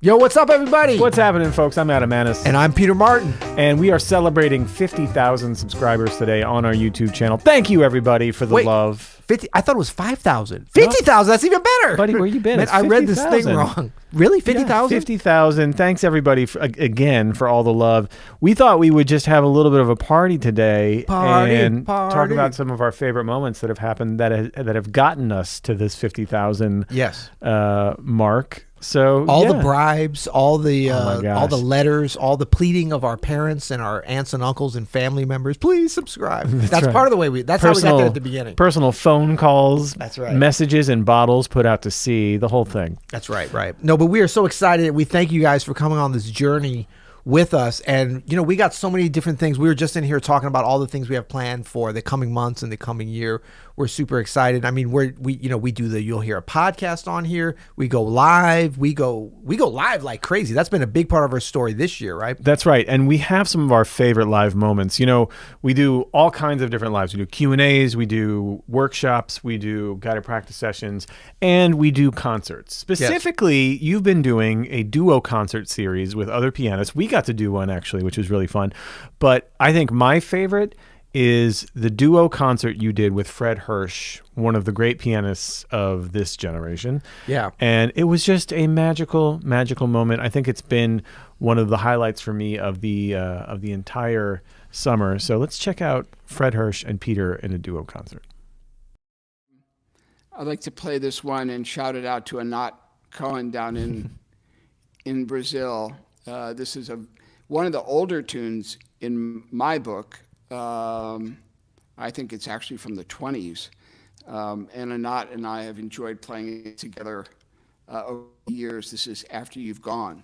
Yo, what's up, everybody? What's happening, folks? I'm Adam Maness. And I'm Peter Martin. And we are celebrating 50,000 subscribers today on our YouTube channel. Thank you, everybody, for the love. 50? I thought it was 5,000. 50,000, that's even better. Buddy, where you been? Man, I read this thing wrong. Really? 50,000? 50,000. Thanks, everybody, again, for all the love. We thought we would just have a little bit of a party today and talk about some of our favorite moments that have happened that have gotten us to this 50,000 mark. So all the bribes, all the letters, all the pleading of our parents and our aunts and uncles and family members, please subscribe. That's right. Part of the way that's how we got there at the beginning. Personal phone calls, that's right. Messages in bottles put out to sea, the whole thing. That's right. No, but we are so excited. We thank you guys for coming on this journey with us. And, you know, we got so many different things. We were just in here talking about all the things we have planned for the coming months and the coming year. We're super excited. I mean, we do you'll hear a podcast on here. We go live. We go live like crazy. That's been a big part of our story this year, right? That's right. And we have some of our favorite live moments. You know, we do all kinds of different lives. We do Q&As, we do workshops, we do guided practice sessions, and we do concerts. Specifically, you've been doing a duo concert series with other pianists. We got to do one, actually, which was really fun. But I think my favorite is the duo concert you did with Fred Hersch, one of the great pianists of this generation. Yeah. And it was just a magical moment. I think it's been one of the highlights for me of the entire summer. So let's check out Fred Hersch and Peter in a duo concert. I'd like to play this one and shout it out to Anat Cohen down in Brazil. This is one of the older tunes in my book. I think it's actually from the 20s. And Anat and I have enjoyed playing it together over the years. This is After You've Gone.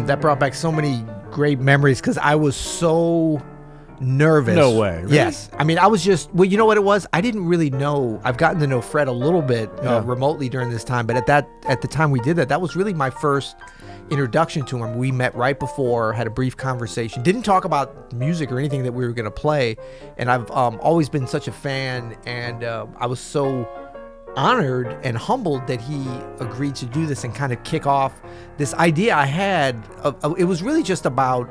That brought back so many great memories because I was so nervous. No way. Really? Yes. I mean, I was you know what it was? I didn't really know. I've gotten to know Fred a little bit remotely during this time, but at the time we did that was really my first introduction to him. We met right before, had a brief conversation, didn't talk about music or anything that we were going to play, and I've always been such a fan, and I was so honored and humbled that he agreed to do this and kind of kick off this idea I had. It was really just about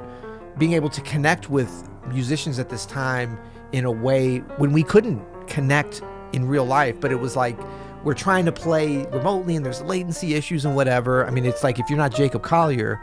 being able to connect with musicians at this time in a way when we couldn't connect in real life, but it was like we're trying to play remotely and there's latency issues and whatever. I mean, it's like if you're not Jacob Collier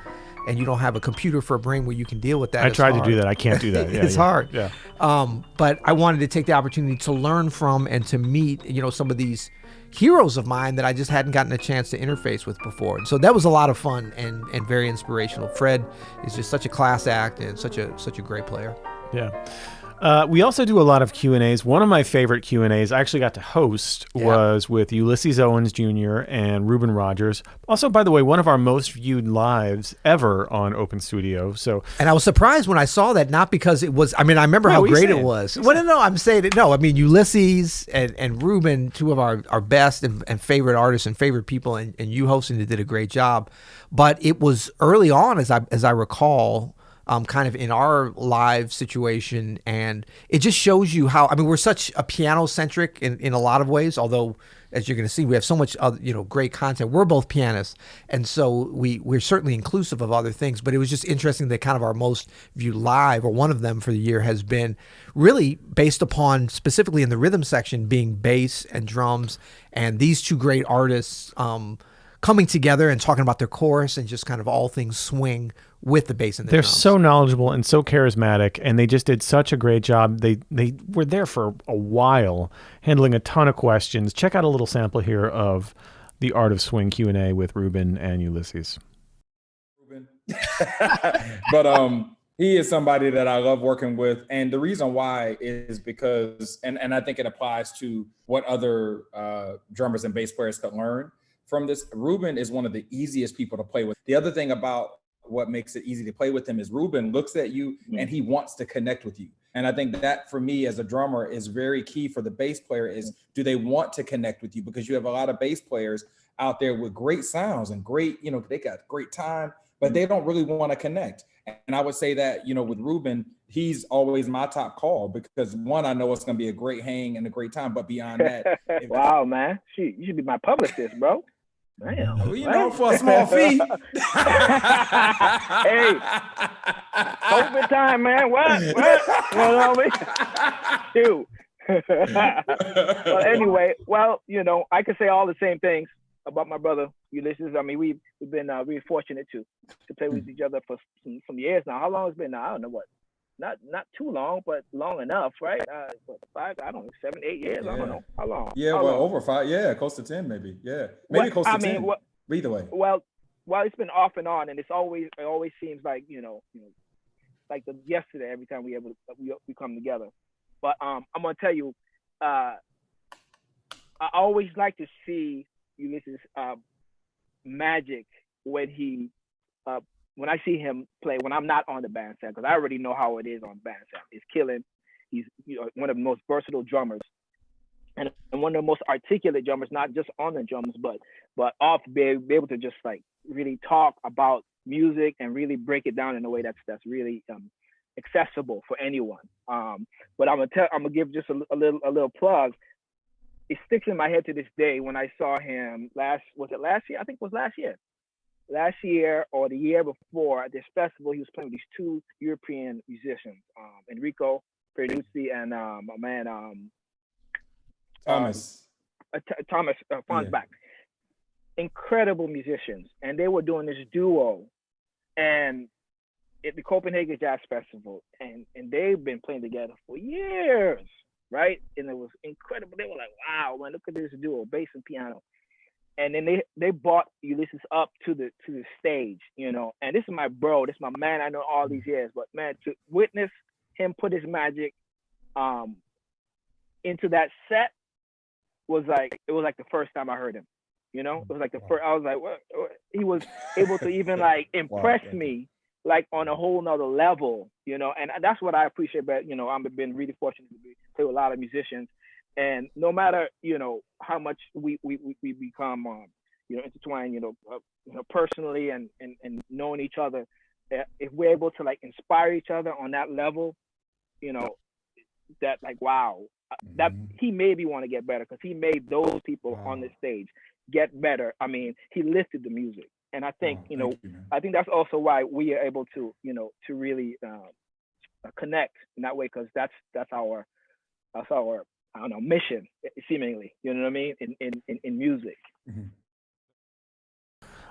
and you don't have a computer for a brain where you can deal with that. I tried to do that. I can't do that. Yeah, it's hard. Yeah. But I wanted to take the opportunity to learn from and to meet, some of these heroes of mine that I just hadn't gotten a chance to interface with before. And so that was a lot of fun and very inspirational. Fred is just such a class act and such a great player. Yeah. We also do a lot of Q&As. One of my favorite Q&As I actually got to host was with Ulysses Owens Jr. and Reuben Rogers. Also, by the way, one of our most viewed lives ever on Open Studio. And I was surprised when I saw that, not because it was, I mean, I remember how great it was. Well, no, I'm saying it. No, I mean, Ulysses and Reuben, two of our best and favorite artists and favorite people, and you hosting it did a great job. But it was early on, as I recall, kind of in our live situation, and it just shows you how, I mean, we're such a piano centric in a lot of ways, although as you're going to see, we have so much other, great content. We're both pianists, and so we're certainly inclusive of other things, but it was just interesting that kind of our most viewed live, or one of them for the year, has been really based upon, specifically in the rhythm section, being bass and drums, and these two great artists coming together and talking about their chorus and just kind of all things swing with the bass and the They're drums. so knowledgeable and so charismatic, and they just did such a great job. They were there for a while, handling a ton of questions. Check out a little sample here of the Art of Swing Q&A with Reuben and Ulysses. Reuben. But he is somebody that I love working with, and the reason why is because, and I think it applies to what other drummers and bass players could learn from this. Reuben is one of the easiest people to play with. The other thing about what makes it easy to play with him is Reuben looks at you and he wants to connect with you. And I think that for me as a drummer is very key for the bass player is, do they want to connect with you? Because you have a lot of bass players out there with great sounds and great, they got great time, but they don't really want to connect. And I would say that, with Reuben, he's always my top call because one, I know it's going to be a great hang and a great time, but beyond that. Wow, man. You should be my publicist, bro. Damn. Well, for a small fee. Hey, COVID time, man. What? You know what I mean? Shoot. But anyway, I could say all the same things about my brother Ulysses. I mean, we've been really fortunate to play with each other for some years now. How long it's been now? I don't know what. Not too long, but long enough, right? 5, I don't know, 7, 8 years. Yeah. I don't know how long. Yeah, how long? Over 5. Yeah, close to 10, maybe. Yeah, maybe close to 10. Either way. Well, it's been off and on, and it always seems like like yesterday every time we come together. But I'm gonna tell you, I always like to see Ulysses magic when I see him play, when I'm not on the bandstand, because I already know how it is on bandstand. It's killing. He's one of the most versatile drummers, and one of the most articulate drummers, not just on the drums, but off, be able to just like really talk about music and really break it down in a way that's really accessible for anyone. But I'm gonna give just a little plug. It sticks in my head to this day when I saw him last year? I think it was last year. Last year or the year before at this festival, he was playing with these two European musicians, Enrico Peruzzi and my man Thomas Fonsbach. Yeah. Incredible musicians, and they were doing this duo, and at the Copenhagen Jazz Festival, and they've been playing together for years, right? And it was incredible. They were like, "Wow, man, look at this duo, bass and piano." And then they brought Ulysses up to the stage, and this is my bro, this is my man I know all these years, but man, to witness him put his magic into that set was like the first time I heard him, it was like the first, I was like, what? He was able to even like impress me like on a whole nother level, and that's what I appreciate about, I've been really fortunate to play with a lot of musicians. And no matter, how much we become, intertwined, personally and knowing each other, if we're able to like inspire each other on that level, that like, wow, that he made me want to get better because he made those people on the stage get better. I mean, he lifted the music. And I think, I think that's also why we are able to, to really connect in that way, because that's our I don't know, mission, seemingly, you know what I mean, in music.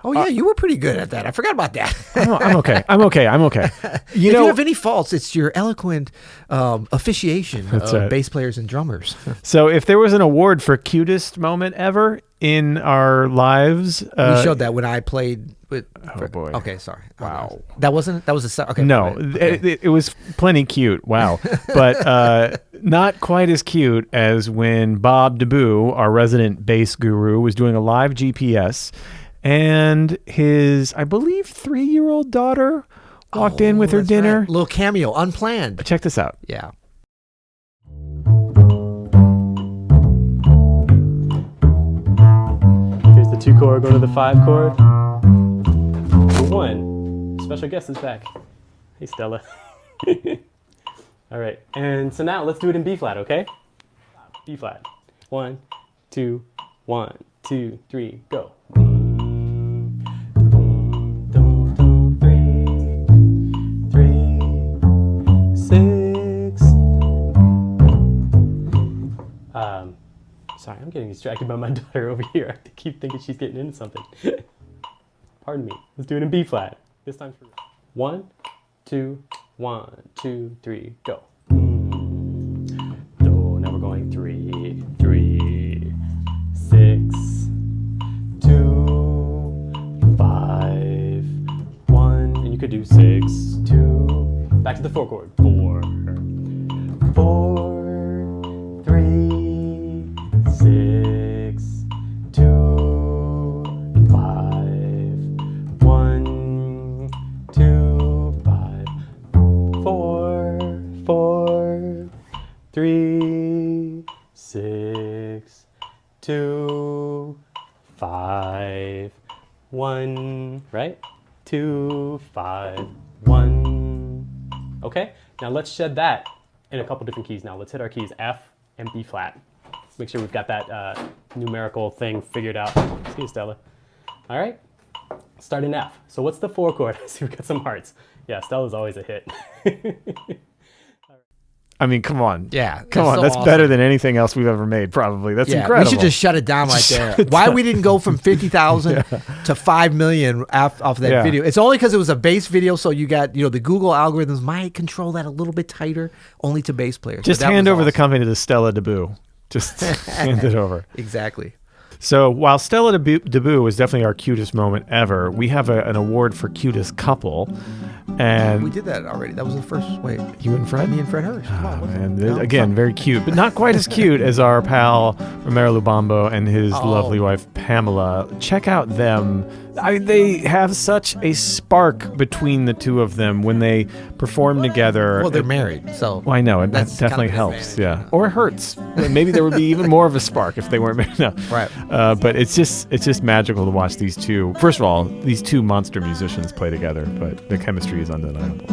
Oh yeah, you were pretty good at that. I forgot about that. I'm okay. You know, if you have any faults, it's your eloquent officiation of right. bass players and drummers. So if there was an award for cutest moment ever in our lives, we showed that when I played with. Oh boy. Okay, sorry. Wow. That was a okay. No, okay. it was plenty cute. Wow. But not quite as cute as when Bob DeBoo, our resident bass guru, was doing a live GPS, and his, I believe, 3-year-old daughter walked in with her that's dinner. right. Little cameo, unplanned. Check this out. Yeah. Here's the 2 chord, go to the 5 chord. The 1. Special guest is back. Hey, Stella. All right, and so now let's do it in B flat, okay? B flat. 1, 2, 1, 2, 3, go. Sorry, I'm getting distracted by my daughter over here. I keep thinking she's getting into something. Pardon me. Let's do it in B flat. This time for 1, 2, 1, 2, 3, go. Do. Now we're going 3, 3, 6, 2, 5, 1, and you could do 6, 2. Back to the 4 chord. 4, 4, 3. 6, 2, 5, 1, 2, 5, 4, 4, 3, 6, 2, 5, 1, right? 2, 5, 1. Okay, now let's shed that in a couple different keys. Now let's hit our keys F and B flat. Make sure we've got that numerical thing figured out. See you, Stella. All right, start in F. So what's the 4 chord? I see we got some hearts. Yeah, Stella's always a hit. I mean, come on. Yeah. Come on. So That's awesome. better than anything else we've ever made, probably. That's incredible. We should just shut it down right there. Why we didn't go from 50,000 to 5 million off that video? It's only because it was a bass video, so you got, the Google algorithms might control that a little bit tighter, only to bass players. Just hand over the company to Stella DeBoo. Just hand it over. Exactly. So while Stella DeBoo was definitely our cutest moment ever, we have an award for cutest couple. And we did that already. That was the first. Wait, you and Fred? Me and Fred Hersch. Come on, man. Again, very cute, but not quite as cute as our pal Romero Lubambo and his lovely wife Pamela. Check out them. They have such a spark between the two of them when they perform together. Well, they're married, so. Well, I know, and that definitely helps. Yeah, or it hurts. Maybe there would be even more of a spark if they weren't married. No. Right. But it's just magical to watch these two. First of all, these two monster musicians play together, but the chemistry is undeniable.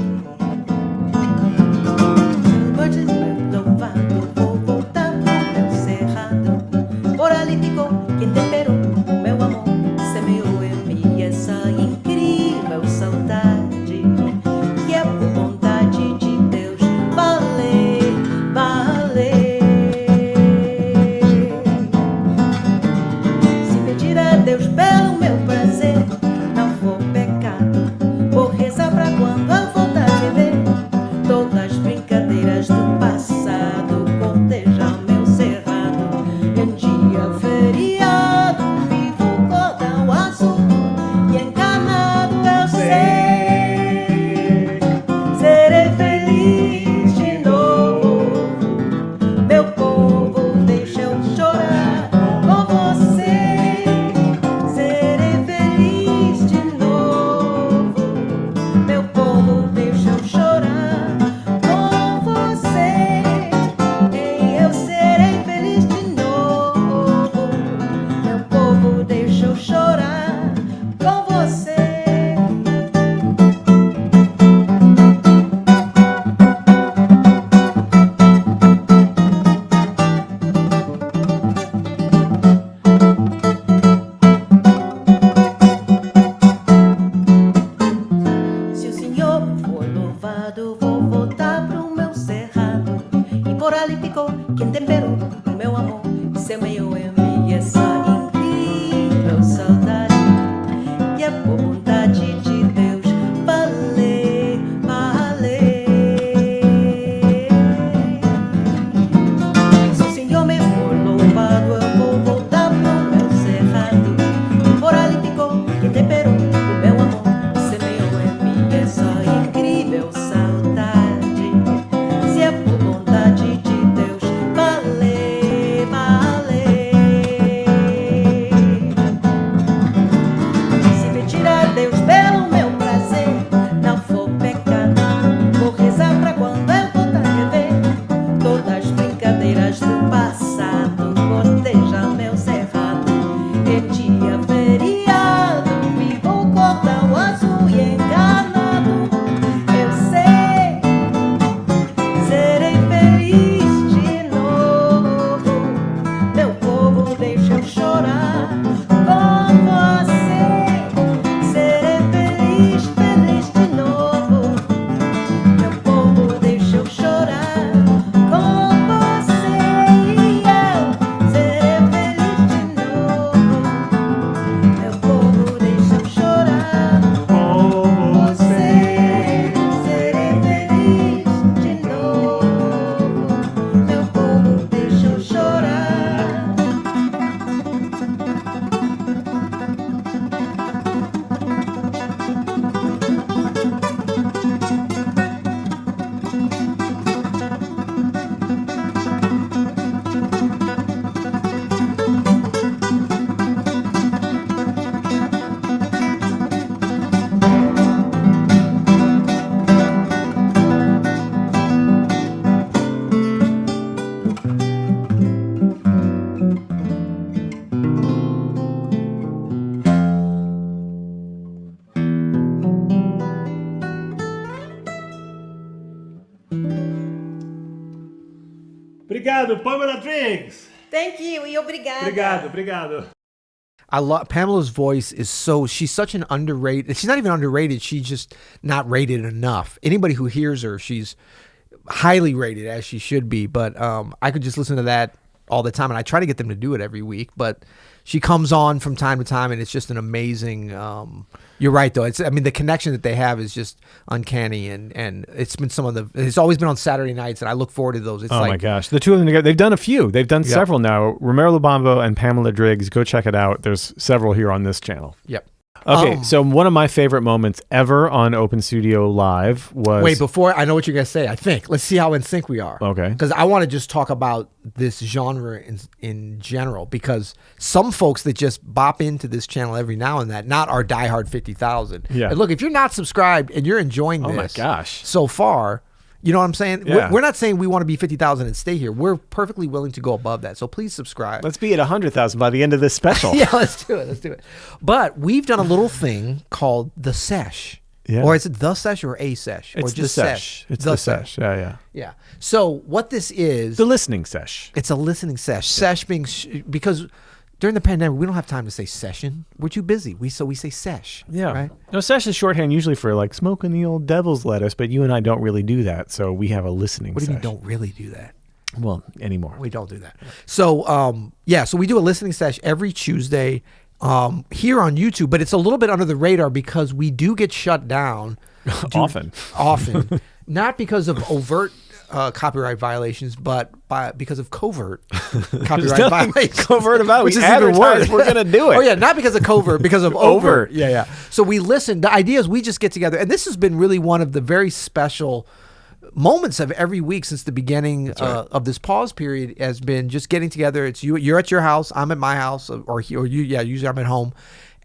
Obrigado, Pamela Driggs. Thank you. E obrigada. Obrigado. I love Pamela's voice is she's such an underrated. She's not even underrated. She's just not rated enough. Anybody who hears her, she's highly rated, as she should be. But I could just listen to that all the time, and I try to get them to do it every week. But she comes on from time to time, and it's just an amazing. You're right, though. The connection that they have is just uncanny, and it's been it's always been on Saturday nights, and I look forward to those. It's my gosh, the two of them together. They've done a few. They've done several now. Romero Lubambo and Pamela Driggs. Go check it out. There's several here on this channel. Yep. Okay, so one of my favorite moments ever on Open Studio Live was... Wait, before I know what you're going to say, I think. Let's see how in sync we are. Okay. Because I want to just talk about this genre in general, because some folks that just bop into this channel every now and then, not our diehard 50,000. Yeah. And look, if you're not subscribed and you're enjoying this... Oh my gosh. ...so far... You know what I'm saying? Yeah. We're not saying we want to be 50,000 and stay here. We're perfectly willing to go above that. So please subscribe. Let's be at 100,000 by the end of this special. Yeah, let's do it. But we've done a little thing called the sesh. Yeah. Or is it the sesh or a sesh? It's or just the sesh. It's the sesh. Yeah. Yeah. So what this is... The listening sesh. It's a listening sesh. Sesh being... because... During the pandemic, we don't have time to say session. We're too busy. So we say sesh. Yeah. Right? No, sesh is shorthand usually for like smoking the old devil's lettuce, but you and I don't really do that. So we have a listening What do you mean sesh. don't really do that? Well, anymore. We don't do that. So, so we do a listening sesh every Tuesday here on YouTube, but it's a little bit under the radar because we do get shut down. Often. Not because of overt copyright violations, but because of covert copyright violations. Covert about which we is even worse. We're gonna do it. Oh yeah, not because of covert, because of overt. Yeah. So we listen. The idea is we just get together, and this has been really one of the very special moments of every week since the beginning of this pause period has been just getting together. It's you're at your house, I'm at my house, or you. Yeah, usually I'm at home.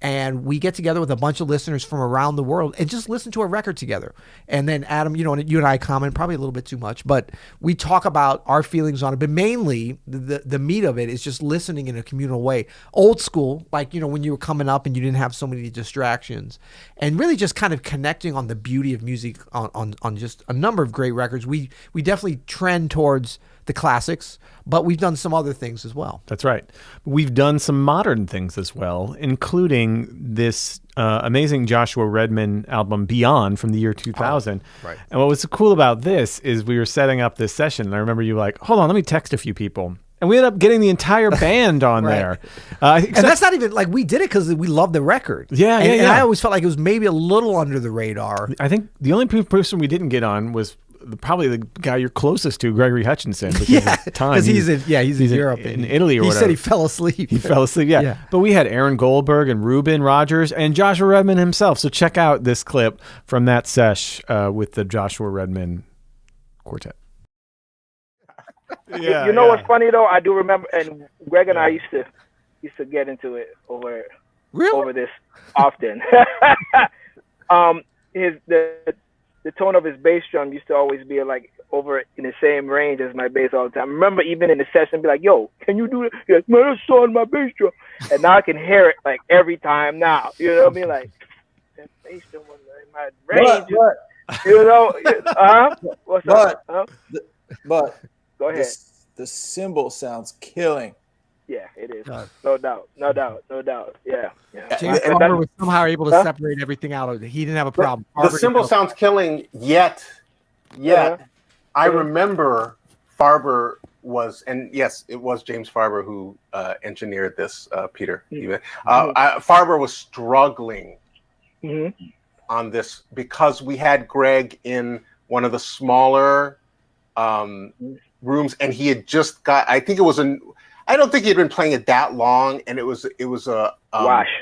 And we get together with a bunch of listeners from around the world and just listen to a record together. And then Adam, you and I comment probably a little bit too much, but we talk about our feelings on it. But mainly the meat of it is just listening in a communal way. Old school, like, when you were coming up and you didn't have so many distractions. And really just kind of connecting on the beauty of music on just a number of great records. We definitely trend towards the classics, but we've done some other things as well. That's right. We've done some modern things as well, including this amazing Joshua Redman album, Beyond, from the year 2000. Right. And what was cool about this is we were setting up this session, and I remember you like, hold on, let me text a few people. And we ended up getting the entire band on there. And that's not even, like, we did it because we loved the record. Yeah. And I always felt like it was maybe a little under the radar. I think the only person we didn't get on was probably the guy you're closest to, Gregory Hutchinson. Because he's in Europe. In Italy or whatever. He said he fell asleep. Yeah. But we had Aaron Goldberg and Reuben Rogers and Joshua Redman himself. So check out this clip from that sesh with the Joshua Redman Quartet. What's funny though? I do remember, and Greg and I used to get into it over this often. The tone of his bass drum used to always be like over in the same range as my bass all the time. I remember even in the session, be like, "Yo, can you do that?" He's like, "Man, that's on my bass drum," and now I can hear it like every time now. You know what I mean? Like that bass drum was in my range. What's up? But go ahead. The cymbal sounds killing. Yeah, it is. No doubt. Yeah. James Farber was somehow able to separate everything out. He didn't have a problem. The cymbal sounds killing, yet I remember Farber was, and yes, it was James Farber who engineered this, Peter. Even Farber was struggling on this because we had Greg in one of the smaller rooms, and he had just got, I don't think he had been playing it that long, and it was a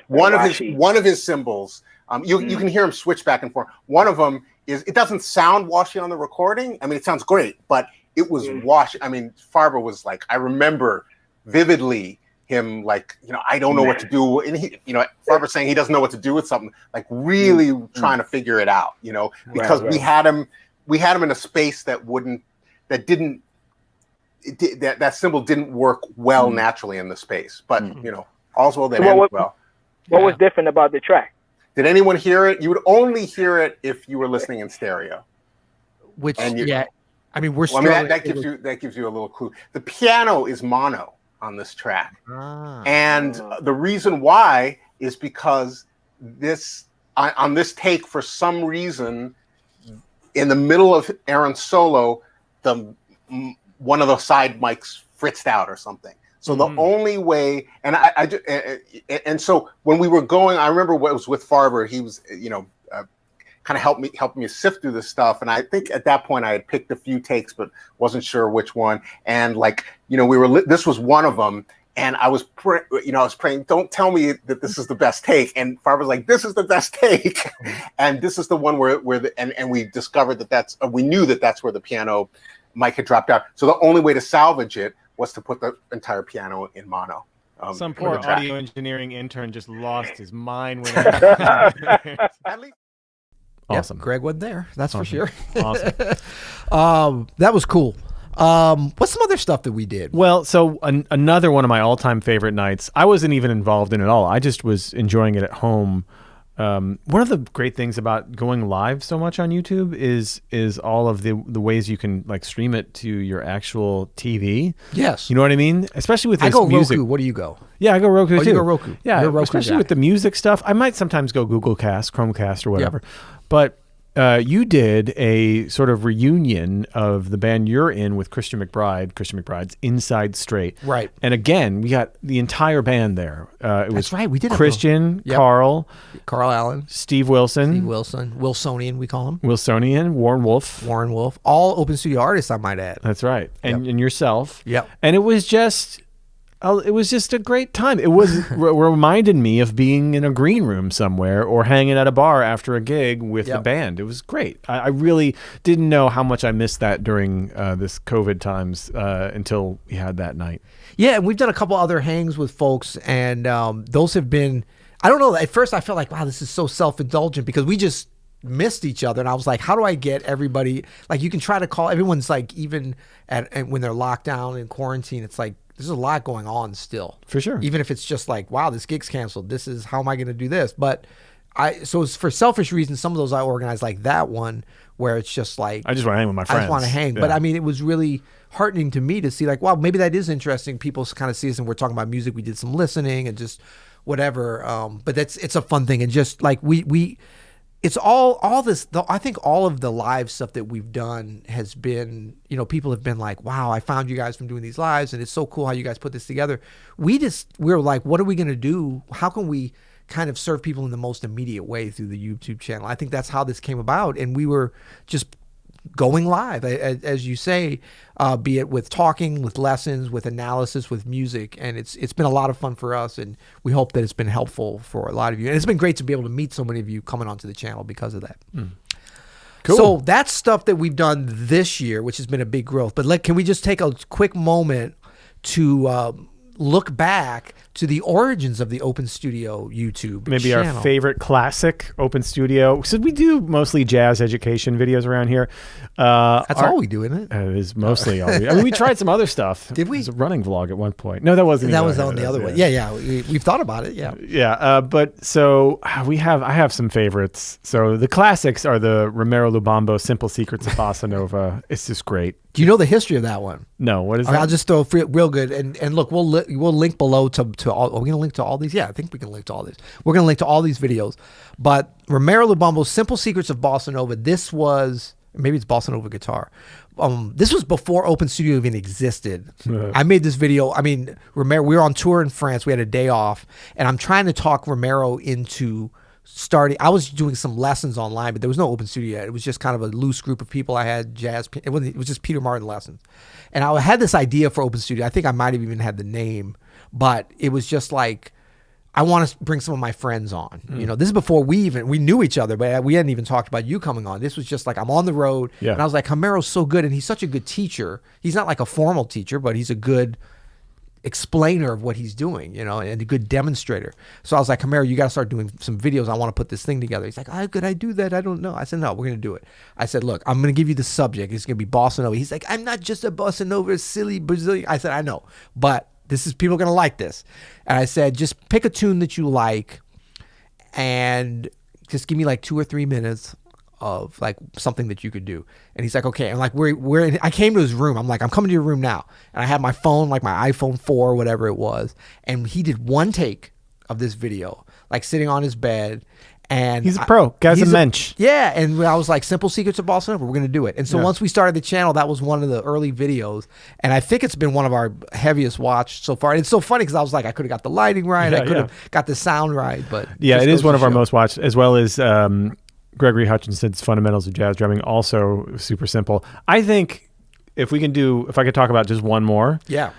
one of his cymbals. You can hear him switch back and forth. One of them is, it doesn't sound washy on the recording. I mean, it sounds great, but it was washy. I mean, Farber was like, I remember vividly him like, I don't know what to do, and he, Farber saying he doesn't know what to do with something, like really trying to figure it out, because we had him in a space that that cymbal didn't work well naturally in the space, but all's well that ends well. What was different about the track? Did anyone hear it? You would only hear it if you were listening in stereo. I I mean, we're Well, I mean, that gives you a little clue. The piano is mono on this track, and the reason why is because on this take, for some reason, in the middle of Aaron's solo, one of the side mics fritzed out or something. So the only way, and so when we were going, I remember what was with Farber. He was, kind of helped me sift through this stuff. And I think at that point I had picked a few takes, but wasn't sure which one. And this was one of them. And I was praying, don't tell me that this is the best take. And Farber was like, this is the best take. And this is the one where we discovered we knew that's where the piano mic had dropped out. So the only way to salvage it was to put the entire piano in mono. Some poor audio engineering intern just lost his mind when At least. Awesome. Yep, Greg wasn't there. That's for sure. Awesome. That was cool. What's some other stuff that we did? Well, so another one of my all-time favorite nights, I wasn't even involved in it at all. I just was enjoying it at home. One of the great things about going live so much on YouTube is all of the ways you can like stream it to your actual TV. Yes. You know what I mean? Especially with this I go music. Roku. What do you go? Yeah, I go Roku too. You go Roku. Yeah, You're a Roku especially guy. with the music stuff. I might sometimes go Google Cast, Chromecast, or whatever. But you did a sort of reunion of the band you're in with Christian McBride's Inside Straight. Right. And again, we got the entire band there. It was right. We did Christian, Carl Allen, Steve Wilson, Wilsonian, we call him. Wilsonian, Warren Wolf, all Open Studio artists, I might add. That's right. And yourself. Yep. And it was just a great time. It was reminded me of being in a green room somewhere or hanging at a bar after a gig with the band. It was great. I really didn't know how much I missed that during this COVID times until we had that night. Yeah, and we've done a couple other hangs with folks, and those have been, I don't know, at first I felt like, wow, this is so self-indulgent because we just missed each other, and I was like, how do I get everybody, like you can try to call, everyone's like, even when they're locked down in quarantine, it's like, there's a lot going on still. For sure. Even if it's just like, wow, this gig's canceled. This is, how am I going to do this? But so it's for selfish reasons, some of those I organized, like that one where it's just like, I just want to hang with my friends. I just want to hang. Yeah. But I mean, it was really heartening to me to see like, wow, maybe that is interesting. People kind of see us and we're talking about music. We did some listening and just whatever. But it's a fun thing. And just like it's all this, I think all of the live stuff that we've done has been, people have been like, wow, I found you guys from doing these lives and it's so cool how you guys put this together. We're like, what are we going to do? How can we kind of serve people in the most immediate way through the YouTube channel? I think that's how this came about. And we were just going live, as you say, be it with talking, with lessons, with analysis, with music. And it's been a lot of fun for us. And we hope that it's been helpful for a lot of you. And it's been great to be able to meet so many of you coming onto the channel because of that. Cool. So that's stuff that we've done this year, which has been a big growth. But can we just take a quick moment to look back to the origins of the Open Studio YouTube Maybe channel. Our favorite classic Open Studio. So we do mostly jazz education videos around here. That's all we do, isn't it? It is mostly all we. I mean, we tried some other stuff. Did we? It was a running vlog at one point. No, that wasn't. That was on the other one. Yeah. We've thought about it. Yeah. Yeah. But so I have some favorites. So the classics are the Romero Lubambo Simple Secrets of Bossa Nova. It's just great. Do you know the history of that one? No. What is that? I'll just throw real good. And look, we'll link below to all. Are we going to link to all these? Yeah, I think we can link to all these. We're going to link to all these videos. But Romero Lubambo's Simple Secrets of Bossa Nova. This was, maybe it's Bossa Nova guitar. This was before Open Studio even existed. I made this video. I mean, Romero, we were on tour in France. We had a day off. And I'm trying to talk Romero into starting. I was doing some lessons online, but there was no Open Studio yet. It was just kind of a loose group of people. I had jazz. It was just Peter Martin lessons. And I had this idea for Open Studio. I think I might have even had the name, but it was just like, I want to bring some of my friends on. This is before we knew each other, but we hadn't even talked about you coming on. This was just like, I'm on the road. Yeah. And I was like, Romero's so good. And he's such a good teacher. He's not like a formal teacher, but he's a good explainer of what he's doing, and a good demonstrator. So I was like, Romero, you got to start doing some videos. I want to put this thing together. He's like, how could I do that? I don't know. I said, no, we're going to do it. I said, look, I'm going to give you the subject. It's going to be Bossa Nova. He's like, I'm not just a Bossa Nova silly Brazilian. I said, I know, but people are going to like this. And I said, just pick a tune that you like and just give me like 2 or 3 minutes of like something that you could do. And he's like, okay. And like I came to his room. I'm like, I'm coming to your room now. And I had my phone, like my iPhone 4 or whatever it was. And he did one take of this video, like sitting on his bed. And he's a pro. Guy's a mensch. Yeah. And I was like, Simple Secrets of Bossa Nova, we're going to do it. And so once we started the channel, that was one of the early videos. And I think it's been one of our heaviest watched so far. And it's so funny because I was like, I could have got the lighting right. I could have got the sound right. But yeah, it is one of our most watched, as well as Gregory Hutchinson's Fundamentals of Jazz Drumming, also super simple. I think if I could talk about just one more. Yeah.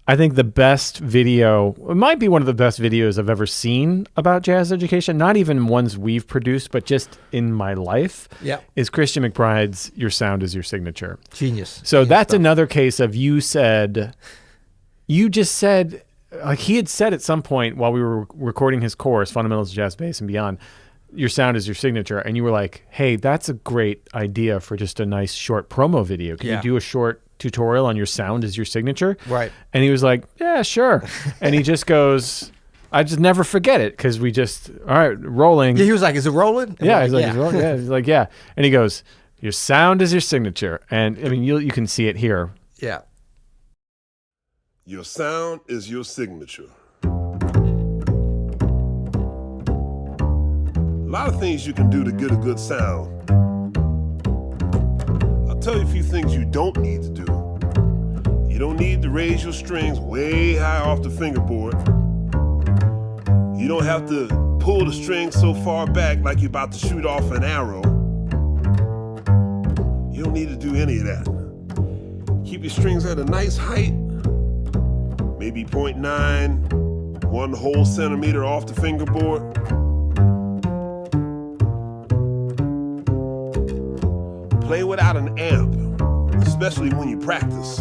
I think the best video, it might be one of the best videos I've ever seen about jazz education, not even ones we've produced, but just in my life, is Christian McBride's Your Sound is Your Signature. Genius. So that's another case of you just said, like he had said at some point while we were recording his course, Fundamentals of Jazz Bass and Beyond, Your Sound is Your Signature. And you were like, hey, that's a great idea for just a nice short promo video. Can you do a short tutorial on Your Sound is Your Signature? Right. And he was like, yeah, sure. And he just goes, I just never forget it because we just, all right, rolling. Yeah, he was like, is it rolling? Yeah, he's like, is it rolling? Yeah, he's like, yeah. And he goes, Your sound is your signature. And I mean, you can see it here. Yeah. Your sound is your signature. A lot of things you can do to get a good sound. I'll tell you a few things you don't need to do. You don't need to raise your strings way high off the fingerboard. You don't have to pull the strings so far back like you're about to shoot off an arrow. You don't need to do any of that. Keep your strings at a nice height, maybe 0.9, 1 whole centimeter off the fingerboard. Play without an amp, especially when you practice.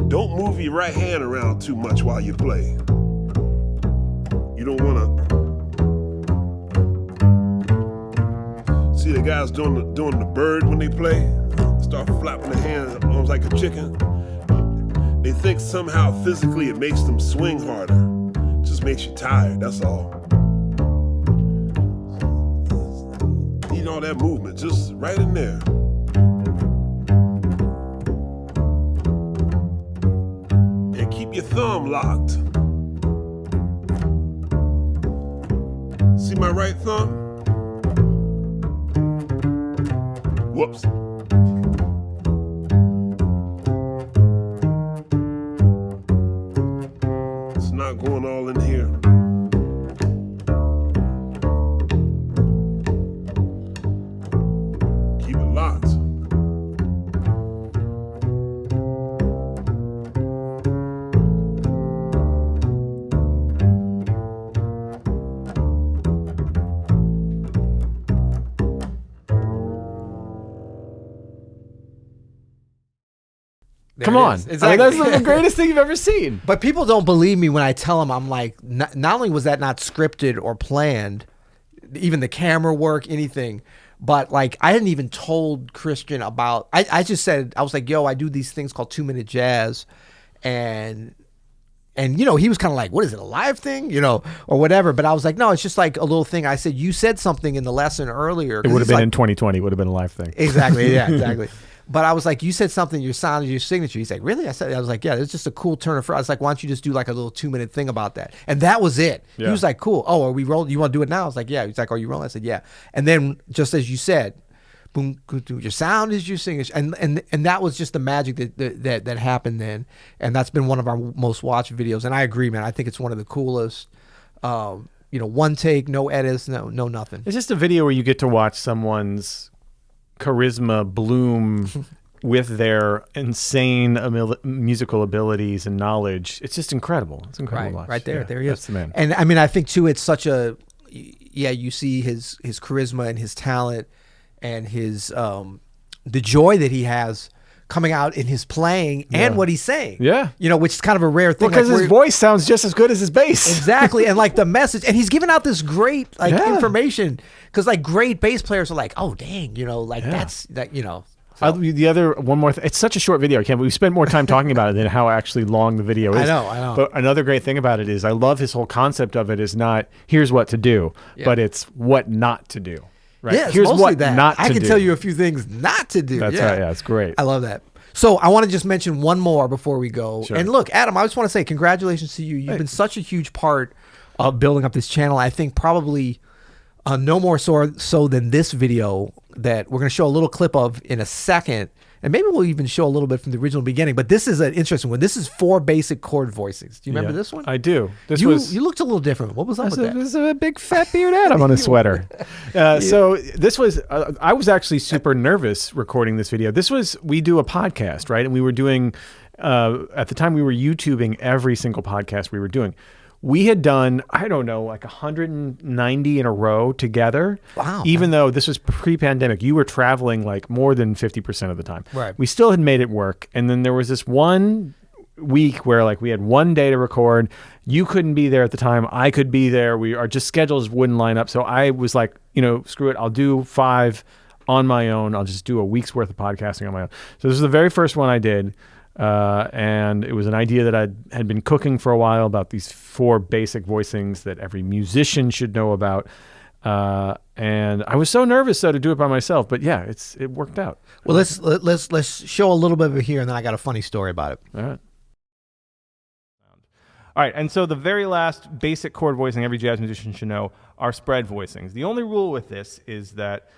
Don't move your right hand around too much while you play. You don't want to see the guys doing the bird when they play. Start flapping their hands, arms like a chicken. They think somehow physically it makes them swing harder. It just makes you tired, that's all. Need all that movement, just right in there. And keep your thumb locked. See my right thumb? Whoops. It's not going all in here. Keep it locked. Come on. Exactly. I mean, that's the greatest thing you've ever seen. But people don't believe me when I tell them, I'm like, not only was that not scripted or planned, even the camera work, anything, but like I hadn't even told Christian about, I just said, I was like, yo, I do these things called 2-minute jazz. And you know, he was kind of like, what is it, a live thing? You know, or whatever. But I was like, no, it's just like a little thing. I said, you said something in the lesson earlier. It would have been in 2020. It would have been a live thing. Exactly. Yeah, exactly. But I was like, you said something, your sound is your signature. He's like, really? I was like, yeah, it's just a cool turn of phrase. I was like, why don't you just do like a little 2-minute thing about that? And that was it. Yeah. He was like, cool. Oh, are we rolling? You want to do it now? I was like, yeah. He's like, are you rolling? I said, yeah. And then just as you said, boom, your sound is your signature. And that was just the magic that happened then. And that's been one of our most watched videos. And I agree, man. I think it's one of the coolest. You know, one take, no edits, no nothing. It's just a video where you get to watch someone's charisma bloom with their insane musical abilities and knowledge. It's just incredible. It's incredible to watch. Right there. Yeah, there he is. That's the man. And I mean, I think too, it's such a, yeah, you see his charisma and his talent and his, the joy that he has coming out in his playing and what he's saying. Yeah. You know, which is kind of a rare thing. Because his voice sounds just as good as his bass. Exactly. And like the message, and he's giving out this great like information, because like great bass players are like, oh dang, you know, like that's that, you know. So. The other one more. It's such a short video. I can't. We spent more time talking about it than how actually long the video is. I know. But another great thing about it is I love his whole concept of it is not here's what to do, but it's what not to do. Right? Yeah, here's what that. not to do. I can tell you a few things not to do. That's right. Yeah, it's great. I love that. So I want to just mention one more before we go. Sure. And look, Adam, I just want to say congratulations to you. You've been such a huge part of building up this channel. I think probably no more so than this video that we're going to show a little clip of in a second. And maybe we'll even show a little bit from the original beginning. But this is an interesting one. This is 4 basic chord voicings. Do you remember this one? I do. You looked a little different. What was up with that? This is a big fat beard Adam on a sweater. So this was, I was actually super nervous recording this video. We do a podcast, right? And we were doing, at the time we were YouTubing every single podcast we were doing. We had done, I don't know, like 190 in a row together. Wow. Even though this was pre-pandemic, you were traveling like more than 50% of the time. Right. We still had made it work. And then there was this one week where like we had one day to record. You couldn't be there at the time. I could be there. Our just schedules wouldn't line up. So I was like, screw it. I'll do 5 on my own. I'll just do a week's worth of podcasting on my own. So this is the very first one I did. And it was an idea that I had been cooking for a while about these 4 basic voicings that every musician should know about. And I was so nervous to do it by myself, but yeah, it worked out. Well, let's show a little bit of it here, and then I got a funny story about it. All right. And so the very last basic chord voicing every jazz musician should know are spread voicings. The only rule with this is that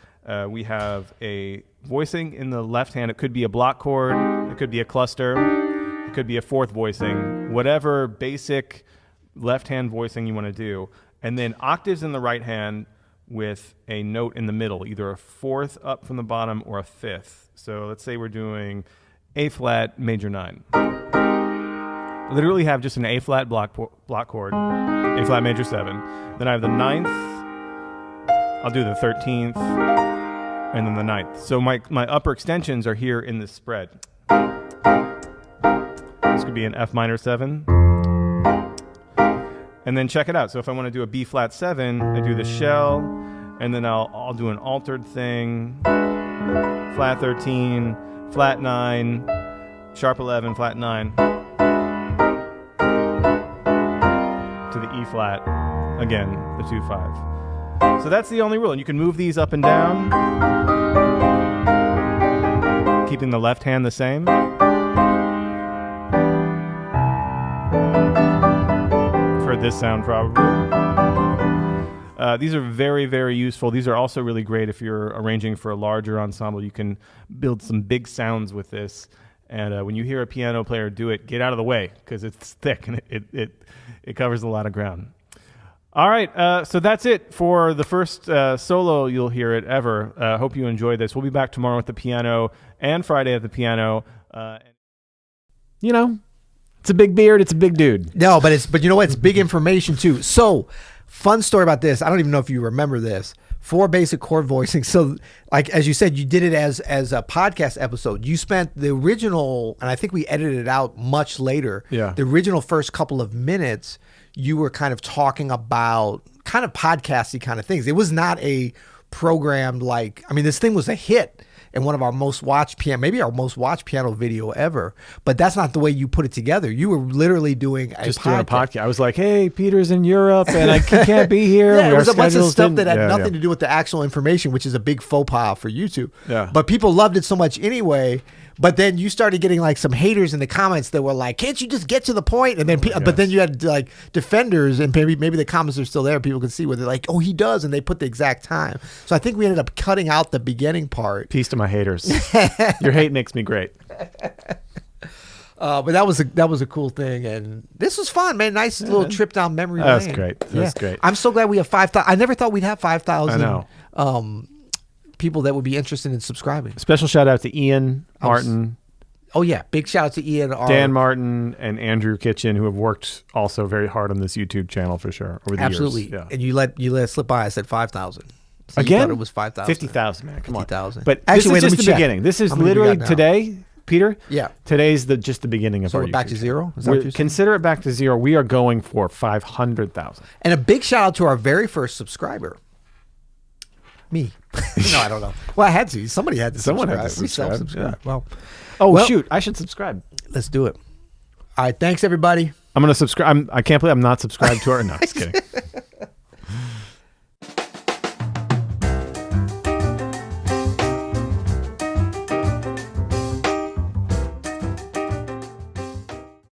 we have a voicing in the left hand. It could be a block chord. It could be a cluster. It could be a 4th voicing. Whatever basic left hand voicing you want to do. And then octaves in the right hand with a note in the middle, either a 4th up from the bottom or a 5th. So let's say we're doing A flat major 9. I literally have just an A flat block chord, A flat major 7. Then I have the 9th. I'll do the 13th. And then the 9th. So my upper extensions are here in this spread. This could be an F minor 7. And then check it out. So if I want to do a B flat 7, I do the shell, and then I'll do an altered thing. Flat 13, flat 9, sharp 11, flat 9. To the E flat. Again, the 2-5. So that's the only rule. And you can move these up and down, keeping the left hand the same. Heard this sound probably. These are very, very useful. These are also really great if you're arranging for a larger ensemble. You can build some big sounds with this. And when you hear a piano player do it, get out of the way because it's thick and it covers a lot of ground. All right, so that's it for the first solo you'll hear it ever. Hope you enjoyed this. We'll be back tomorrow with the piano and Friday at the piano. It's a big beard. It's a big dude. No, but you know what? It's big information too. So, fun story about this. I don't even know if you remember this. 4 basic chord voicings. So, like as you said, you did it as a podcast episode. You spent the original, and I think we edited it out much later. Yeah. The original first couple of minutes, you were kind of talking about kind of podcasty kind of things. It was not a programmed this thing was a hit and one of our most watched piano, maybe our most watched piano video ever. But that's not the way you put it together. You were literally doing a podcast. I was like, hey, Peter's in Europe and I can't be here. Yeah, it was a bunch of stuff that had nothing to do with the actual information, which is a big faux pas for YouTube. Yeah. But people loved it so much anyway. But then you started getting like some haters in the comments that were like, "Can't you just get to the point?" And then, but then you had like defenders, and maybe the comments are still there. People can see where they're like, "Oh, he does," and they put the exact time. So I think we ended up cutting out the beginning part. Peace to my haters. Your hate makes me great. But that was a cool thing, and this was fun, man. Nice little trip down memory lane. That's great. That's great. I'm so glad we have 5,000. I never thought we'd have 5,000. I know. People that would be interested in subscribing. Special shout out to Ian Martin. Oh yeah, big shout out to Ian, Dan Martin, and Andrew Kitchen, who have worked also very hard on this YouTube channel for sure over the Absolutely. years. Yeah. And you let it slip by. I said 5,000. So Again, you thought it was 5,000. 50,000, man. Come 50,000. on. But actually, this is just the beginning. This is literally today, Peter. Yeah. Today's just the beginning of our YouTube. So back to zero. Consider it back to zero. We are going for 500,000. And a big shout out to our very first subscriber. Me. No, I don't know. Well, I had to. Somebody had to. Someone subscribe. had to We subscribe, self-subscribe. yeah. Well, Shoot, I should subscribe. let's do it. All right. Thanks, everybody. I'm gonna subscribe. I can't believe I'm not subscribed to our. No, just kidding.